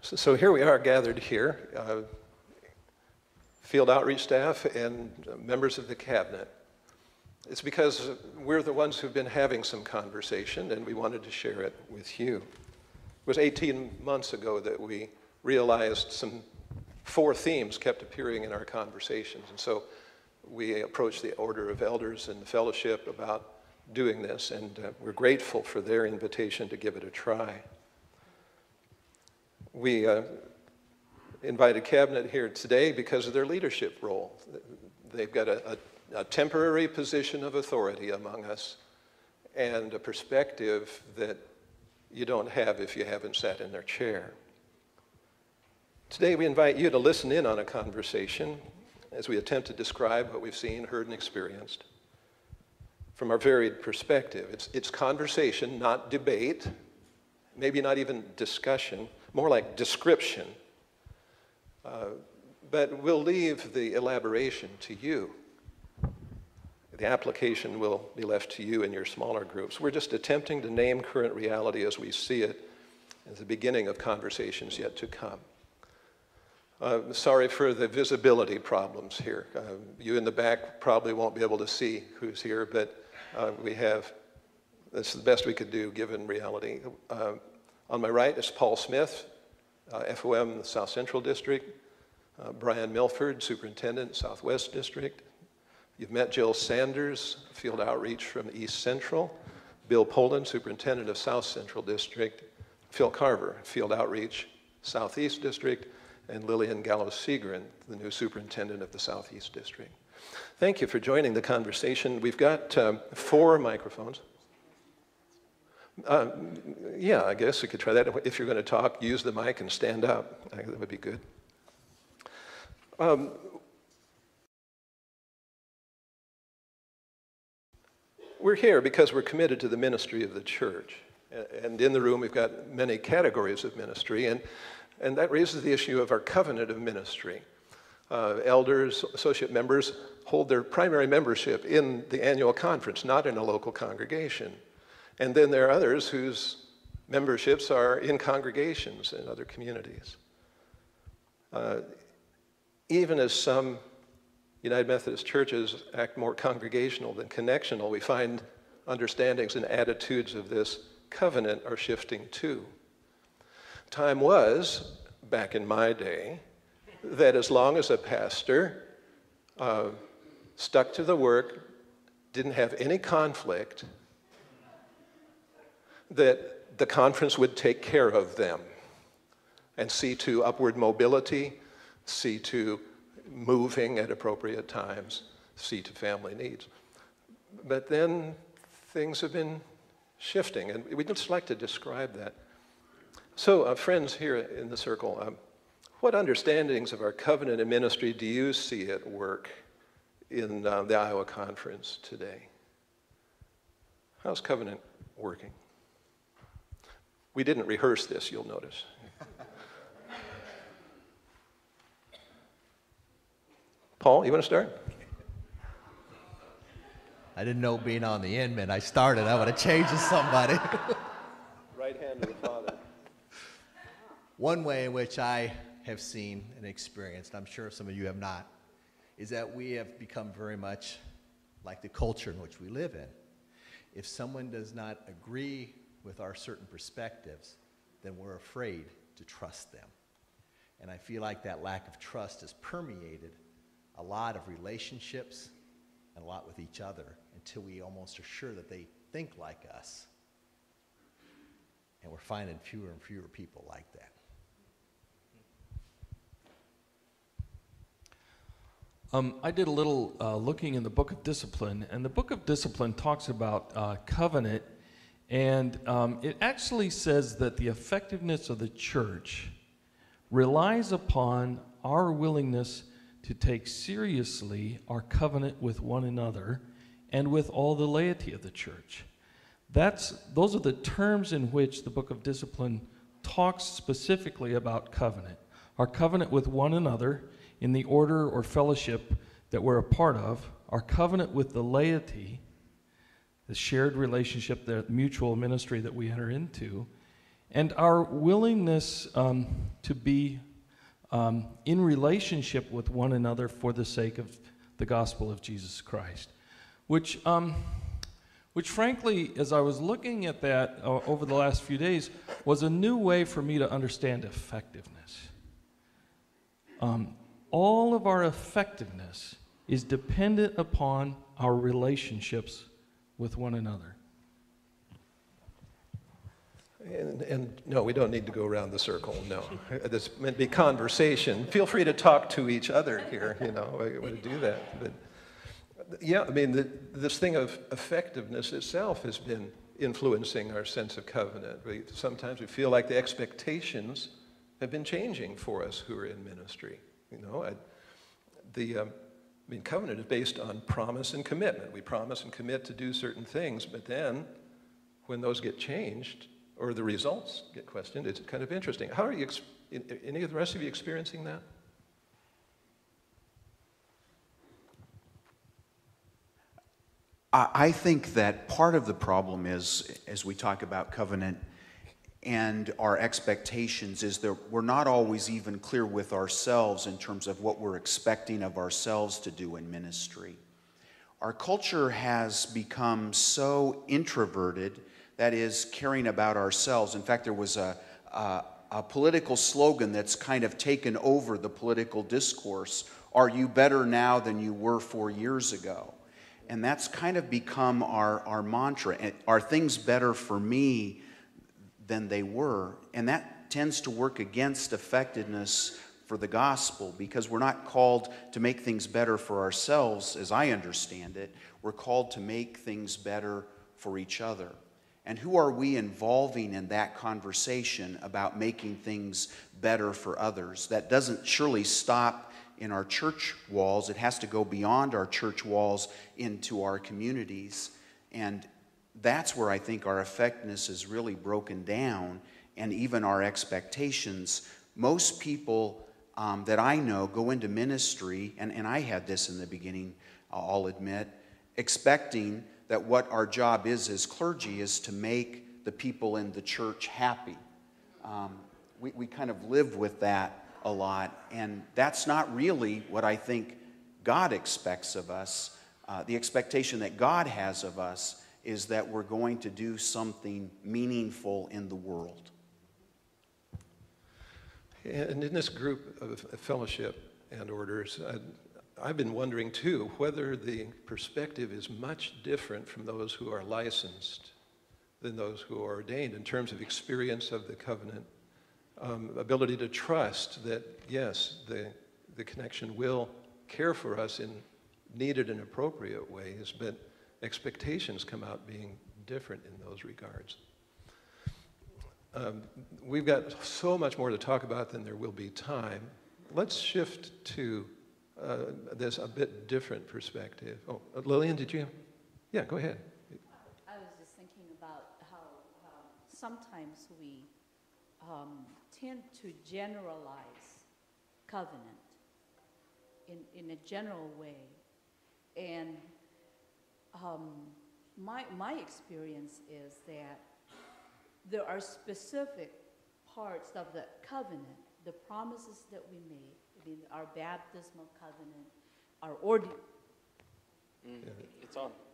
So here we are gathered here, field outreach staff and members of the cabinet. It's because we're the ones who've been having some conversation and we wanted to share it with you. It was 18 months ago that we realized some 4 themes kept appearing in our conversations. And so we approached the order of elders and the fellowship about doing this, and we're grateful for their invitation to give it a try. We invited cabinet here today because of their leadership role. They've got a temporary position of authority among us and a perspective that you don't have if you haven't sat in their chair. Today we invite you to listen in on a conversation as we attempt to describe what we've seen, heard, and experienced from our varied perspective. It's conversation, not debate, maybe not even discussion, more like description. But we'll leave the elaboration to you. The application will be left to you in your smaller groups. We're just attempting to name current reality as we see it as the beginning of conversations yet to come. Sorry for the visibility problems here. You in the back probably won't be able to see who's here, but that's the best we could do given reality. On my right is Paul Smith, FOM, the South Central District. Brian Milford, Superintendent, Southwest District. You've met Jill Sanders, Field Outreach from East Central. Bill Poland, Superintendent of South Central District. Phil Carver, Field Outreach, Southeast District. And Lillian Gallo-Segrin, the new Superintendent of the Southeast District. Thank you for joining the conversation. We've got 4 microphones. Yeah, I guess we could try that. If you're going to talk, use the mic and stand up. That would be good. We're here because we're committed to the ministry of the church. And in the room, we've got many categories of ministry. And that raises the issue of our covenant of ministry. Elders, associate members hold their primary membership in the annual conference, not in a local congregation. And then there are others whose memberships are in congregations in other communities. Even as some United Methodist churches act more congregational than connectional, we find understandings and attitudes of this covenant are shifting too. Time was, back in my day, that as long as a pastor stuck to the work, didn't have any conflict, that the conference would take care of them and see to upward mobility, see to moving at appropriate times, see to family needs. But then things have been shifting, and we'd just like to describe that. So, friends here in the circle, what understandings of our covenant and ministry do you see at work in the Iowa Conference today? How's covenant working? We didn't rehearse this, you'll notice. Paul, you want to start? I didn't know being on the end meant I started. I would have changed to somebody. Right hand of the Father. One way in which I have seen and experienced, I'm sure some of you have not, is that we have become very much like the culture in which we live in. If someone does not agree with our certain perspectives, then we're afraid to trust them. And I feel like that lack of trust has permeated a lot of relationships and a lot with each other until we almost are sure that they think like us. And we're finding fewer and fewer people like that. I did a little looking in the Book of Discipline, and the Book of Discipline talks about covenant, and it actually says that the effectiveness of the church relies upon our willingness to take seriously our covenant with one another and with all the laity of the church. Those are the terms in which the Book of Discipline talks specifically about covenant. Our covenant with one another in the order or fellowship that we're a part of, our covenant with the laity, the shared relationship, the mutual ministry that we enter into, and our willingness to be in relationship with one another for the sake of the gospel of Jesus Christ, which frankly, as I was looking at that over the last few days, was a new way for me to understand effectiveness. All of our effectiveness is dependent upon our relationships with one another. And no, we don't need to go around the circle, no. This meant to be conversation. Feel free to talk to each other here, you know, I want to do that. But yeah, I mean, this thing of effectiveness itself has been influencing our sense of covenant. Sometimes we feel like the expectations have been changing for us who are in ministry. You know, covenant is based on promise and commitment. We promise and commit to do certain things, but then when those get changed, or the results get questioned, it's kind of interesting. How are you, any of the rest of you experiencing that? I think that part of the problem is, as we talk about covenant and our expectations, is that we're not always even clear with ourselves in terms of what we're expecting of ourselves to do in ministry. Our culture has become so introverted, that is, caring about ourselves. In fact, there was a political slogan that's kind of taken over the political discourse: "Are you better now than you were 4 years ago?" And that's kind of become our mantra. Are things better for me than they were? And that tends to work against effectiveness for the gospel, because we're not called to make things better for ourselves, as I understand it. We're called to make things better for each other. And who are we involving in that conversation about making things better for others? That doesn't surely stop in our church walls. It has to go beyond our church walls into our communities. And that's where I think our effectiveness is really broken down, and even our expectations. Most people that I know go into ministry, and I had this in the beginning, I'll admit, expecting that what our job is as clergy is to make the people in the church happy. We kind of live with that a lot, and that's not really what I think God expects of us. The expectation that God has of us is that we're going to do something meaningful in the world. And in this group of fellowship and orders, I've been wondering too whether the perspective is much different from those who are licensed than those who are ordained in terms of experience of the covenant, ability to trust that, yes, the connection will care for us in needed and appropriate ways, but expectations come out being different in those regards. We've got so much more to talk about than there will be time. Let's shift to this a bit different perspective. Oh, Lillian, did you? Yeah, go ahead. I was just thinking about how sometimes we tend to generalize covenant in a general way. And my experience is that there are specific parts of the covenant, the promises that we made. I mean, our baptismal covenant, our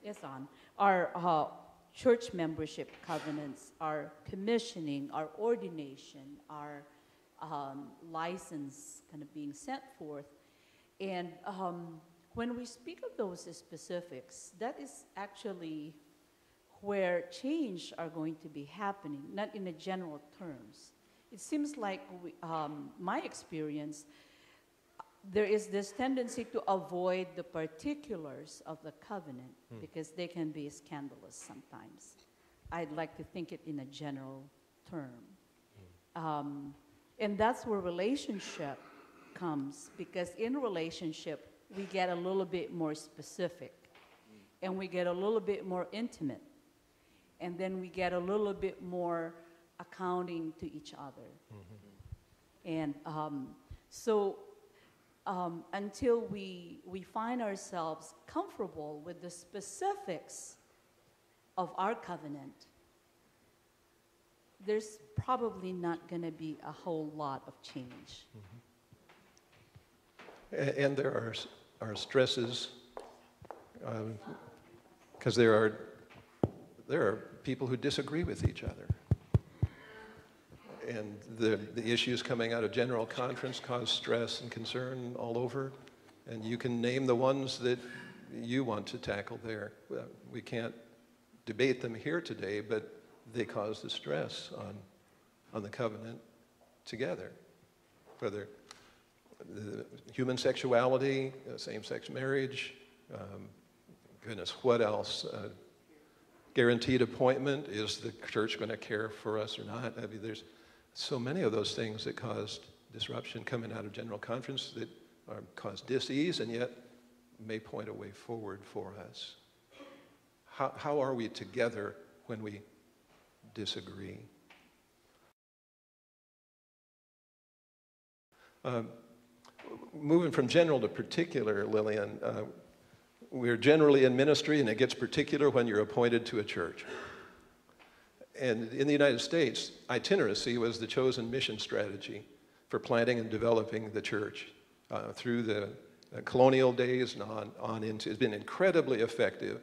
It's on. Our church membership covenants, our commissioning, our ordination, our license kind of being set forth. And when we speak of those specifics, that is actually where change are going to be happening, not in a general terms. It seems like my experience, there is this tendency to avoid the particulars of the covenant because they can be scandalous sometimes. I'd like to think it in a general term. And that's where relationship comes, because in relationship, we get a little bit more specific, and we get a little bit more intimate, and then we get a little bit more accounting to each other. And so until we find ourselves comfortable with the specifics of our covenant, there's probably not going to be a whole lot of change. And there are stresses, because there are people who disagree with each other. And the issues coming out of General Conference cause stress and concern all over. And you can name the ones that you want to tackle there. We can't debate them here today, but they cause the stress on the covenant together. Whether human sexuality, same-sex marriage, goodness, what else? Guaranteed appointment, is the church going to care for us or not? I mean, there's so many of those things that caused disruption coming out of General Conference that cause dis-ease and yet may point a way forward for us. How are we together when we disagree? Moving from general to particular, Lillian, we're generally in ministry, and it gets particular when you're appointed to a church. And in the United States, itinerancy was the chosen mission strategy for planting and developing the church through the colonial days and on into. It's been incredibly effective,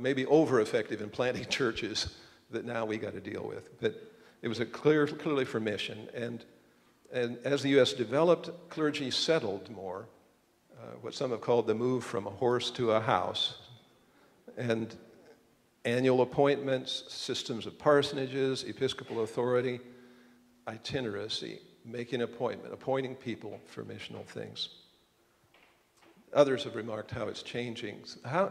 maybe over-effective in planting churches that now we got to deal with. But it was clearly for mission. And as the U.S. developed, clergy settled more, what some have called the move from a horse to a house. And annual appointments, systems of parsonages, episcopal authority, itinerancy, making appointment, appointing people for missional things. Others have remarked how it's changing. How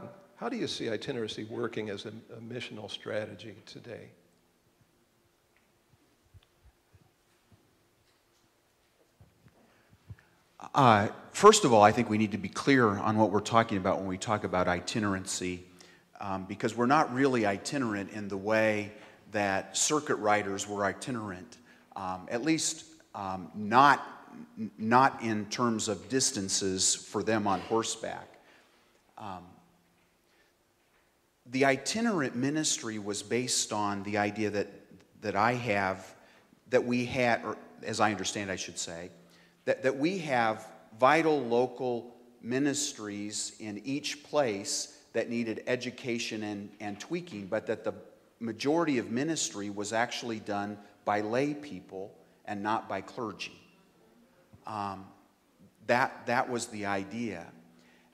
do you see itinerancy working as a missional strategy today? First of all, I think we need to be clear on what we're talking about when we talk about itinerancy, because we're not really itinerant in the way that circuit riders were itinerant, at least not in terms of distances for them on horseback. The itinerant ministry was based on the idea that we had, or as I understand I should say, that we have vital local ministries in each place that needed education and tweaking, but that the majority of ministry was actually done by lay people and not by clergy. That was the idea.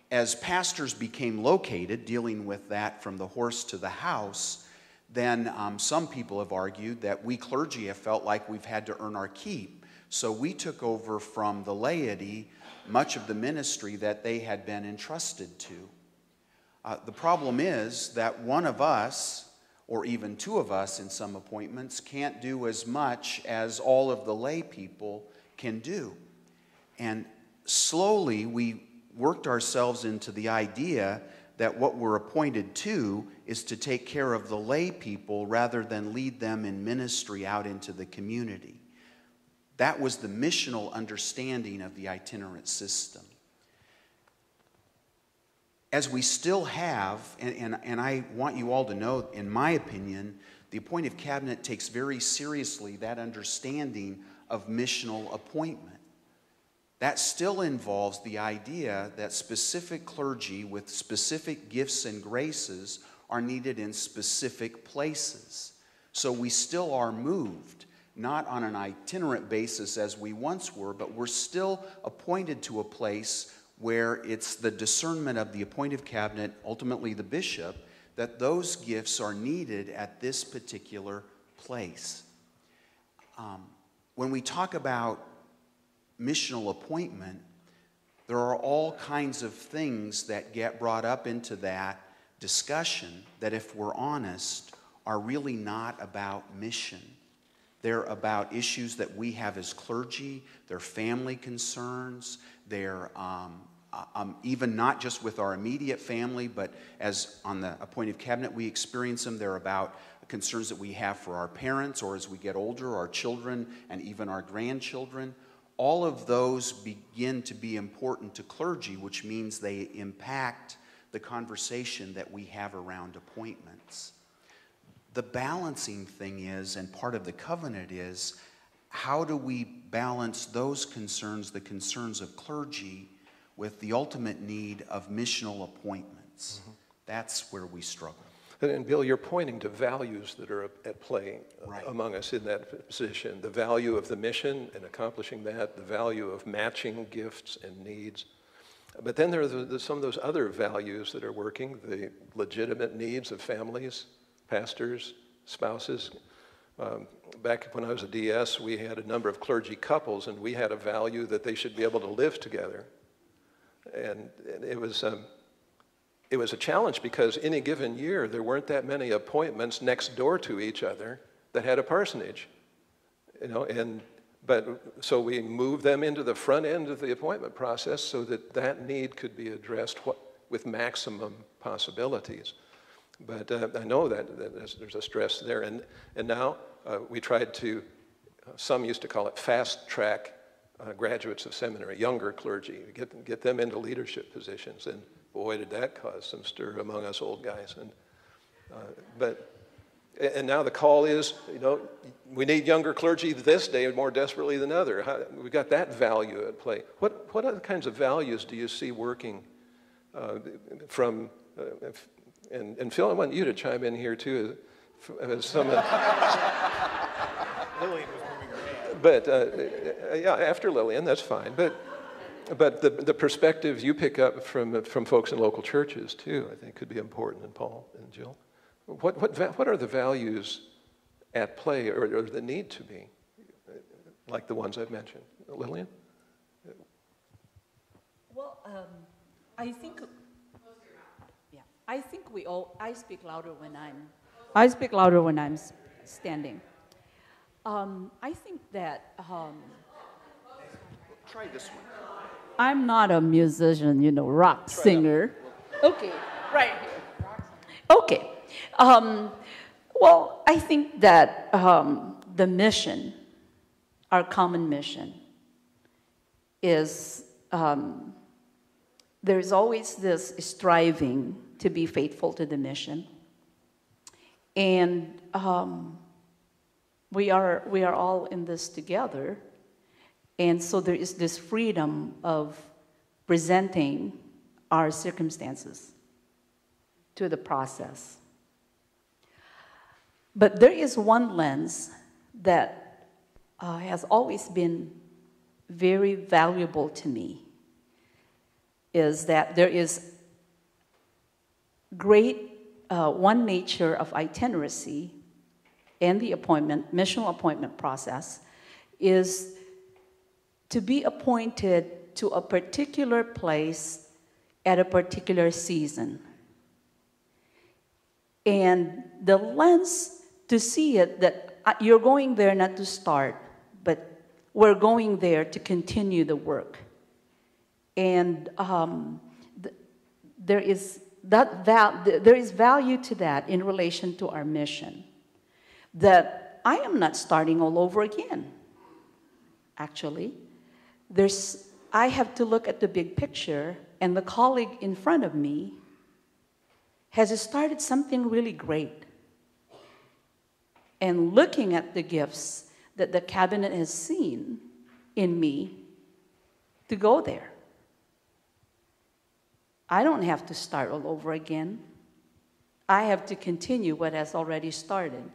As pastors became located, dealing with that from the horse to the house, then some people have argued that we clergy have felt like we've had to earn our keep. So we took over from the laity much of the ministry that they had been entrusted to. The problem is that one of us, or even two of us in some appointments, can't do as much as all of the lay people can do. And slowly we worked ourselves into the idea that what we're appointed to is to take care of the lay people rather than lead them in ministry out into the community. That was the missional understanding of the itinerant system. As we still have, and I want you all to know, in my opinion, the appointive cabinet takes very seriously that understanding of missional appointment. That still involves the idea that specific clergy with specific gifts and graces are needed in specific places. So we still are moved, not on an itinerant basis as we once were, but we're still appointed to a place where it's the discernment of the appointive cabinet, ultimately the bishop, that those gifts are needed at this particular place. When we talk about missional appointment, there are all kinds of things that get brought up into that discussion that, if we're honest, are really not about mission. They're about issues that we have as clergy, they're family concerns, they're even not just with our immediate family, but as on the appointive cabinet we experience them, they're about concerns that we have for our parents, or as we get older, our children and even our grandchildren. All of those begin to be important to clergy, which means they impact the conversation that we have around appointments. The balancing thing is, and part of the covenant is, how do we balance those concerns, the concerns of clergy, with the ultimate need of missional appointments? Mm-hmm. That's where we struggle. And Bill, you're pointing to values that are at play Right. among us in that position. The value of the mission and accomplishing that, the value of matching gifts and needs. But then there are some of those other values that are working, the legitimate needs of families, pastors, spouses. Back when I was a DS, we had a number of clergy couples, and we had a value that they should be able to live together. And it was a challenge because any given year, there weren't that many appointments next door to each other that had a parsonage. So we moved them into the front end of the appointment process so that that need could be addressed with maximum possibilities. But I know that there's a stress there. And now we tried to, some used to call it fast track graduates of seminary, younger clergy, get them into leadership positions. And boy, did that cause some stir among us old guys. And now the call is, we need younger clergy this day more desperately than other. We've got that value at play. What other kinds of values do you see working from, and Phil, I want you to chime in here too. Some of, Lillian was moving her hand. but yeah, after Lillian, that's fine. But the perspectives you pick up from folks in local churches too, I think could be important. And Paul and Jill, what are the values at play, or the need to be, like the ones I've mentioned? Lillian? Well, I think. Yeah, I think I speak louder when I'm standing. I think that. Try this one. I'm not a musician, rock singer. Okay, right here. Okay. Well, I think that the mission, our common mission, is there's always this striving to be faithful to the mission. And we are all in this together. And so there is this freedom of presenting our circumstances to the process. But there is one lens that has always been very valuable to me, is that there is great one nature of itineracy and the missional appointment process is to be appointed to a particular place at a particular season. And the lens to see it, that you're going there not to start, but we're going there to continue the work. And there is value to that in relation to our mission, that I am not starting all over again, actually. I have to look at the big picture, and the colleague in front of me has started something really great. And looking at the gifts that the cabinet has seen in me to go there. I don't have to start all over again. I have to continue what has already started.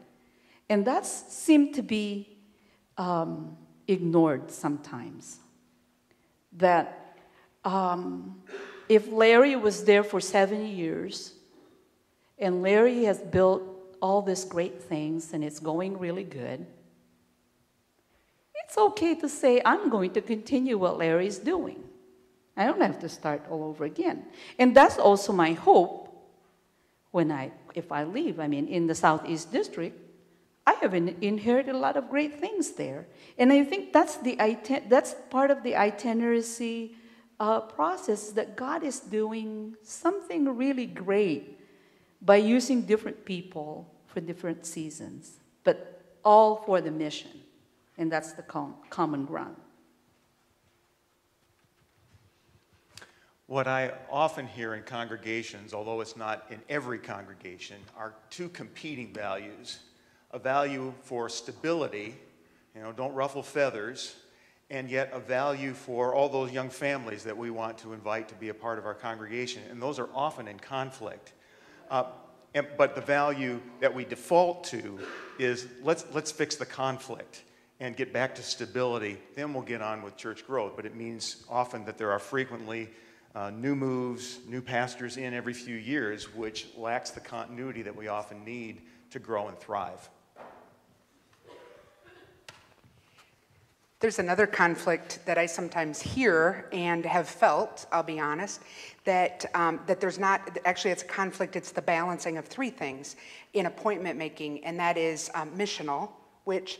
And that seemed to be ignored sometimes. That if Larry was there for 7 years, and Larry has built all these great things, and it's going really good, it's okay to say, I'm going to continue what Larry's doing. I don't have to start all over again. And that's also my hope if I leave. I mean, in the Southeast District, I have inherited a lot of great things there. And I think that's part of the itineracy process, that God is doing something really great by using different people for different seasons, but all for the mission. And that's the common ground. What I often hear in congregations, although it's not in every congregation, are two competing values. A value for stability, don't ruffle feathers, and yet a value for all those young families that we want to invite to be a part of our congregation. And those are often in conflict. But the value that we default to is let's fix the conflict and get back to stability. Then we'll get on with church growth. But it means often that there are frequently new moves, new pastors in every few years, which lacks the continuity that we often need to grow and thrive. There's another conflict that I sometimes hear and have felt, I'll be honest, that there's not, actually it's a conflict, it's the balancing of three things in appointment making, and that is missional, which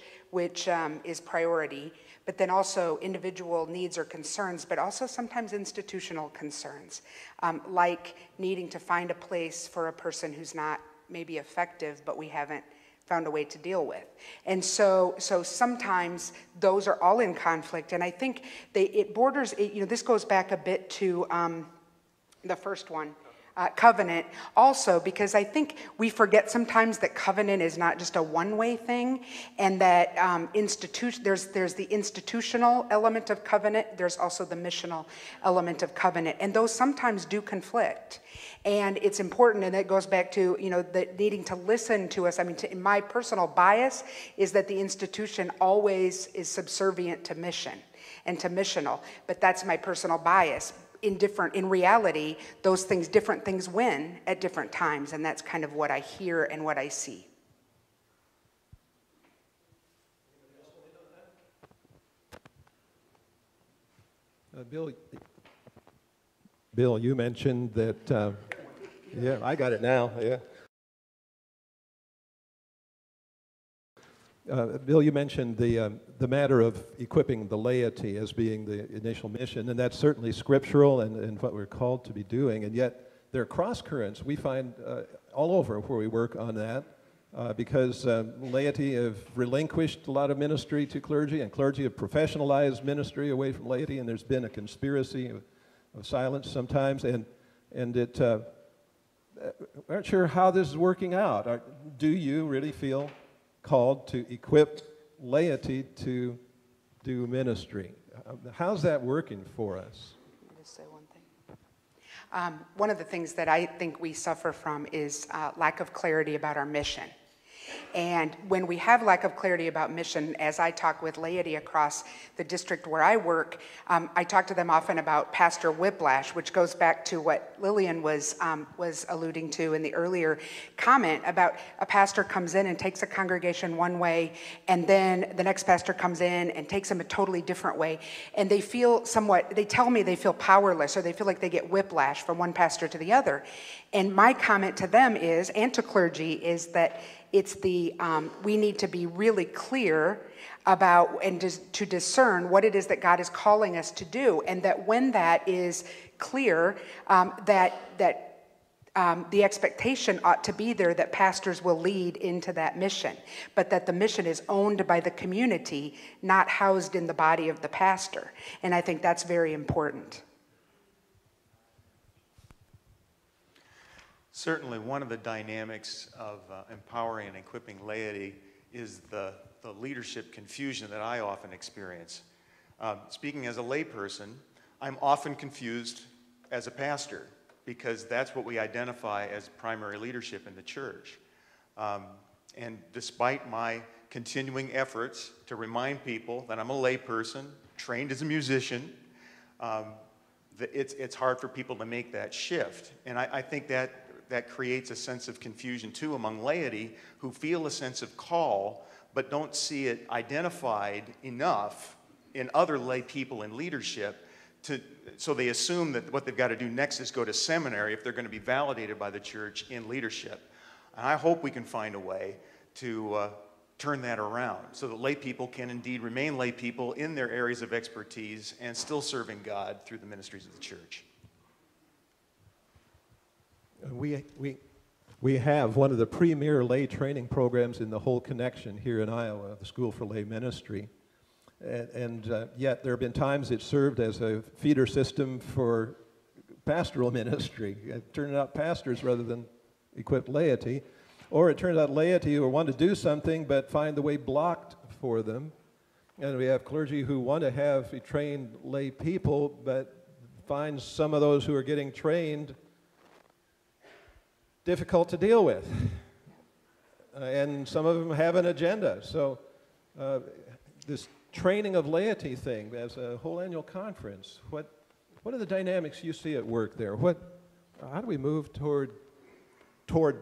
is priority, but then also individual needs or concerns, but also sometimes institutional concerns, like needing to find a place for a person who's not maybe effective, but we haven't found a way to deal with. And so sometimes those are all in conflict, and I think it borders, this goes back a bit to the first one, covenant, also because I think we forget sometimes that covenant is not just a one-way thing, and that there's the institutional element of covenant, there's also the missional element of covenant, and those sometimes do conflict. And it's important, and it goes back to, the needing to listen to us. I mean, my personal bias is that the institution always is subservient to mission and to missional, but that's my personal bias. In reality, different things win at different times, and that's kind of what I hear and what I see. Bill, you mentioned that, yeah, I got it now, yeah. Bill, you mentioned the matter of equipping the laity as being the initial mission, and that's certainly scriptural and what we're called to be doing, and yet there are cross currents we find all over where we work on that, because laity have relinquished a lot of ministry to clergy, and clergy have professionalized ministry away from laity, and there's been a conspiracy of silence sometimes, and it, we aren't sure how this is working out. Do you really feel called to equip laity to do ministry? How's that working for us? Let me just say one thing. One of the things that I think we suffer from is lack of clarity about our mission. And when we have lack of clarity about mission, as I talk with laity across the district where I work, I talk to them often about pastor whiplash, which goes back to what Lillian was alluding to in the earlier comment about a pastor comes in and takes a congregation one way, and then the next pastor comes in and takes them a totally different way. And they tell me they feel powerless, or they feel like they get whiplash from one pastor to the other. And my comment to them is, and to clergy, is that it's we need to be really clear about and to discern what it is that God is calling us to do, and that when that is clear, that the expectation ought to be there that pastors will lead into that mission, but that the mission is owned by the community, not housed in the body of the pastor. And I think that's very important. Certainly, one of the dynamics of empowering and equipping laity is the leadership confusion that I often experience. Speaking as a layperson, I'm often confused as a pastor, because that's what we identify as primary leadership in the church. And despite my continuing efforts to remind people that I'm a layperson, trained as a musician, it's hard for people to make that shift. And I think that creates a sense of confusion too among laity, who feel a sense of call but don't see it identified enough in other lay people in leadership, so they assume that what they've got to do next is go to seminary if they're going to be validated by the church in leadership. And I hope we can find a way to turn that around so that lay people can indeed remain lay people in their areas of expertise and still serving God through the ministries of the church. We have one of the premier lay training programs in the whole connection here in Iowa, the School for Lay Ministry. And yet there have been times it served as a feeder system for pastoral ministry, turning out pastors rather than equipped laity. Or it turns out laity who want to do something but find the way blocked for them. And we have clergy who want to have trained lay people but find some of those who are getting trained difficult to deal with. And some of them have an agenda. So this training of laity thing as a whole annual conference, what are the dynamics you see at work there? How do we move toward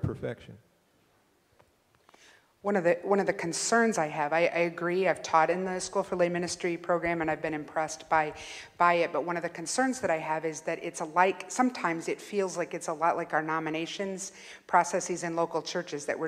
perfection? One of the concerns I have, I agree, I've taught in the School for Lay Ministry program and I've been impressed by it, but one of the concerns that I have is that sometimes it feels like it's a lot like our nominations processes in local churches, that we're